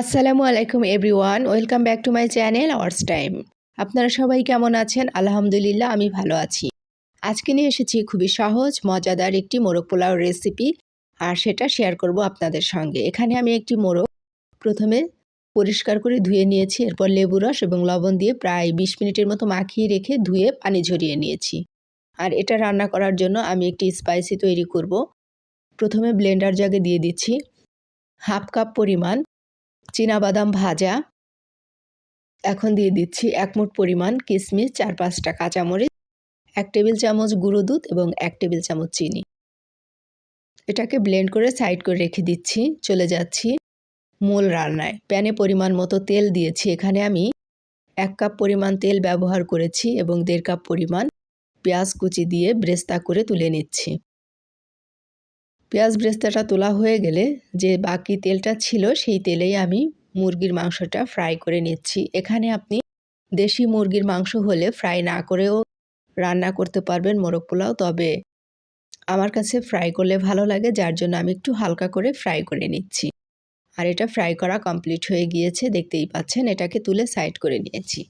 আসসালামু আলাইকুম everyone, welcome back to my channel hours time. আপনারা সবাই কেমন আছেন? আলহামদুলিল্লাহ আমি ভালো আছি। আজকে নিয়ে এসেছি খুবই সহজ মজাদার একটি মোরগ পোলাও রেসিপি, আর সেটা শেয়ার করব আপনাদের সঙ্গে। এখানে আমি একটি মোরগ প্রথমে পরিষ্কার করে ধুয়ে নিয়েছি, এরপর লেবু রস এবং লবণ দিয়ে প্রায় 20 মিনিটের মতো মাখিয়ে রেখে ধুয়ে পানি ঝরিয়ে নিয়েছি। আর এটা রান্না করার জন্য আমি একটি স্পাইসি তৈরি করব। প্রথমে ব্লেন্ডার জাগে দিয়ে দিচ্ছি হাফ কাপ পরিমাণ চীনাবাদাম ভাজা। এখন দিয়ে দিচ্ছি 1 মুঠ পরিমাণ কিশমিশ, 4-5টা কাঁচামরিচ, 1 টেবিল চামচ গুঁড়ো দুধ এবং 1 টেবিল চামচ চিনি। এটাকে ব্লেন্ড করে সাইড করে রেখে দিচ্ছি। চলে যাচ্ছি মূল রান্নায়। প্যানে পরিমাণ মতো তেল দিয়েছি। এখানে আমি 1 কাপ পরিমাণ তেল ব্যবহার করেছি এবং 1.5 কাপ পরিমাণ পেঁয়াজ কুচি দিয়ে ব্রেস্তা করে তুলে নিচ্ছি। পেঁয়াজ ব্রেস্তাটা তোলা হয়ে গেলে যে বাকি তেলটা ছিল সেই তেলেই আমি মুরগির মাংসটা ফ্রাই করে নিচ্ছি। এখানে আপনি দেশি মুরগির মাংস হলে ফ্রাই না করেও রান্না করতে পারবেন মোরগ পোলাও, তবে আমার কাছে ফ্রাই করলে ভালো লাগে, যার জন্য আমি একটু হালকা করে ফ্রাই করে নিচ্ছি। আর এটা ফ্রাই করা কমপ্লিট হয়ে গিয়েছে, দেখতেই পাচ্ছেন। এটাকে তুলে সাইড করে নিয়েছি।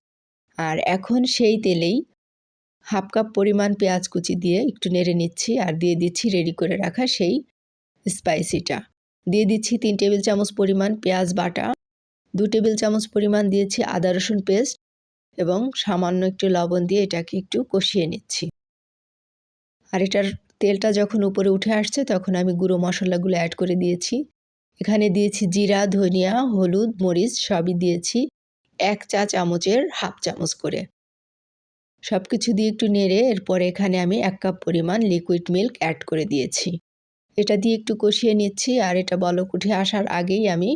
আর এখন সেই তেলেই হাফ কাপ পরিমাণ পেঁয়াজ কুচি দিয়ে একটু নেড়ে নিচ্ছি, আর দিয়ে দিচ্ছি রেডি করে রাখা সেই স্পাইসিটা। দিয়ে দিচ্ছি 3 টেবিল চামচ পরিমাণ পেঁয়াজ বাটা, 2 টেবিল চামচ পরিমাণ দিয়েছি আদা রসুন পেস্ট এবং সামান্য একটু লবণ দিয়ে এটাকে একটু কষিয়ে নিচ্ছি। আর এটার তেলটা যখন উপরে উঠে আসছে তখন আমি গুঁড়ো মশলাগুলো অ্যাড করে দিয়েছি। এখানে দিয়েছি জিরা, ধনিয়া, হলুদ, মরিচ সবই দিয়েছি 1 চা চামচের হাফ চামচ করে। সব কিছু দিয়ে একটু নেড়ে এরপরে এখানে আমি 1 কাপ পরিমাণ লিকুইড মিল্ক অ্যাড করে দিয়েছি। এটা দিয়ে একটু কষিয়ে নিচ্ছি। আর এটা বলক উঠে আসার আগেই আমি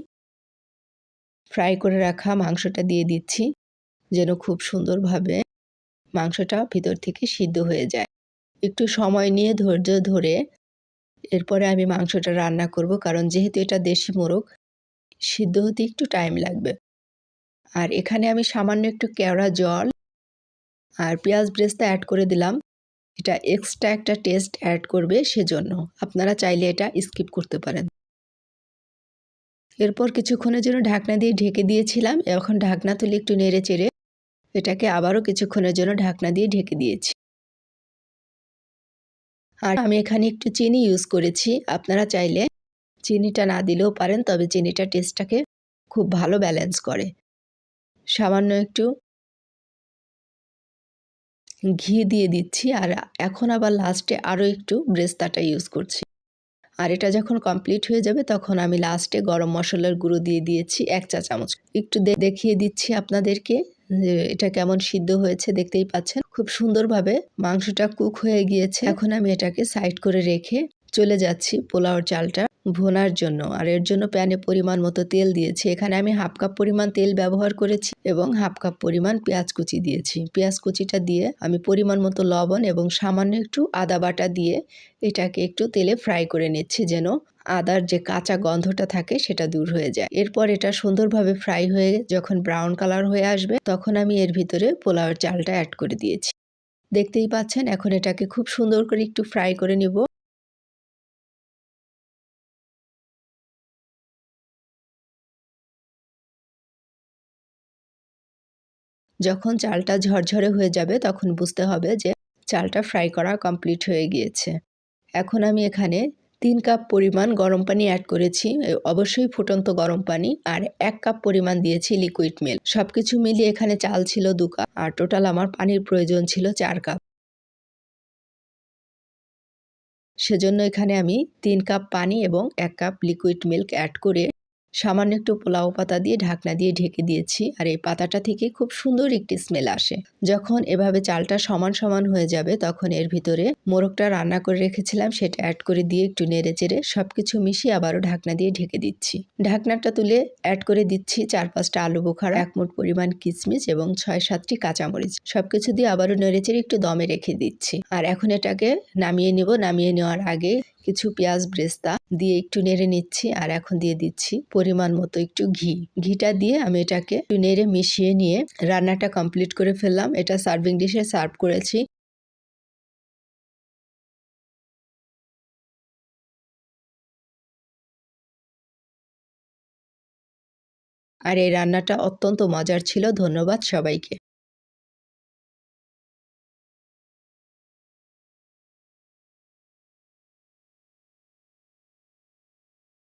ফ্রাই করে রাখা মাংসটা দিয়ে দিচ্ছি, যেন খুব সুন্দরভাবে মাংসটা ভিতর থেকে সিদ্ধ হয়ে যায়। একটু সময় নিয়ে ধৈর্য ধরে এরপরে আমি মাংসটা রান্না করব, কারণ যেহেতু এটা দেশি মোরগ, সিদ্ধ হতে একটু টাইম লাগবে। আর এখানে আমি সামান্য একটু কেওড়া জল আর পেঁয়াজ ব্রেস্তা অ্যাড করে দিলাম। এটা এক্সট্রা একটা টেস্ট অ্যাড করবে, সেজন্য আপনারা চাইলে এটা স্কিপ করতে পারেন। এরপর কিছুক্ষণের জন্য ঢাকনা দিয়ে ঢেকে দিয়েছিলাম। এখন ঢাকনা তুলে একটু নেড়ে চেড়ে এটাকে আবারও কিছুক্ষণের জন্য ঢাকনা দিয়ে ঢেকে দিয়েছি। আর আমি এখানে একটু চিনি ইউজ করেছি। আপনারা চাইলে চিনিটা না দিলেও পারেন, তবে চিনিটা টেস্টটাকে খুব ভালো ব্যালেন্স করে। সামান্য একটু ঘি দিয়ে দিচ্ছি, আর এখন আবার লাস্টে আরও একটু ব্রেস্তাটা ইউজ করছি। আর এটা যখন কমপ্লিট হয়ে যাবে তখন আমি লাস্টে গরম মশলার গুঁড়ো দিয়ে দিয়েছি 1 চা চামচ। একটু দেখিয়ে দিচ্ছি আপনাদেরকে যে এটা কেমন সিদ্ধ হয়েছে। দেখতেই পাচ্ছেন খুব সুন্দরভাবে মাংসটা কুক হয়ে গিয়েছে। এখন আমি এটাকে সাইড করে রেখে চলে যাচ্ছি পোলাওর চালটা ভোনার জন্য। আর এর জন্য প্যানে পরিমাণ মতো তেল দিয়েছি। এখানে আমি হাফ কাপ পরিমাণ তেল ব্যবহার করেছি এবং হাফ কাপ পরিমাণ পেঁয়াজ কুচি দিয়েছি। পেঁয়াজ কুচিটা দিয়ে আমি পরিমাণ মতো লবণ এবং সামান্য একটু আদা বাটা দিয়ে এটাকে একটু তেলে ফ্রাই করে নিচ্ছি, যেন আদার যে কাঁচা গন্ধটা থাকে সেটা দূর হয়ে যায়। এরপর এটা সুন্দরভাবে ফ্রাই হয়ে যখন ব্রাউন কালার হয়ে আসবে তখন আমি এর ভিতরে পোলাওয়ের চালটা অ্যাড করে দিয়েছি। দেখতেই পাচ্ছেন। এখন এটাকে খুব সুন্দর করে একটু ফ্রাই করে নিব। যখন চালটা ঝরঝরে হয়ে যাবে তখন বুঝতে হবে যে চালটা ফ্রাই করা কমপ্লিট হয়ে গিয়েছে। এখন আমি এখানে 3 কাপ পরিমাণ গরম পানি অ্যাড করেছি, অবশ্যই ফুটন্ত গরম পানি। আর 1 কাপ পরিমাণ দিয়েছি লিকুইড মিল্ক। সব কিছু মিলিয়ে এখানে চাল ছিল 2 কাপ, আর টোটাল আমার পানির প্রয়োজন ছিল 4 কাপ। সেজন্য এখানে আমি 3 কাপ পানি এবং 1 কাপ লিকুইড মিল্ক অ্যাড করে সামান্য একটু পোলাও পাতা দিয়ে ঢাকনা দিয়ে ঢেকে দিয়েছি। আর এই পাতাটা থেকে খুব সুন্দর একটি স্মেল আসে। যখন এভাবে চালটা সমান সমান হয়ে যাবে তখন এর ভিতরে মোরগটা রান্না করে রেখেছিলাম সেটা অ্যাড করে দিয়ে একটু নেড়ে চেড়ে সবকিছু মিশিয়ে আবারও ঢাকনা দিয়ে ঢেকে দিচ্ছি। ঢাকনাটা তুলে অ্যাড করে দিচ্ছি 4-5টা আলু বোখারা, 1 মুঠ পরিমাণ কিশমিশ এবং 6-7টি কাঁচামরিচ। সবকিছু দিয়ে আবারও নেড়ে চেড়ে একটু দমে রেখে দিচ্ছি। আর এখন এটাকে নামিয়ে নিব। নামিয়ে নেওয়ার আগে কিছু পেঁয়াজ ব্রেস্তা দিয়ে একটু নেড়ে নিচ্ছি। আর এখন দিয়ে দিচ্ছি পরিমাণ মতো একটু ঘি। ঘিটা দিয়ে আমি এটাকে একটু নেড়ে মিশিয়ে নিয়ে রান্নাটা কমপ্লিট করে ফেললাম। এটা সার্ভিং ডিশে সার্ভ করেছি। আর এই রান্নাটা অত্যন্ত মজার ছিল। ধন্যবাদ সবাইকে।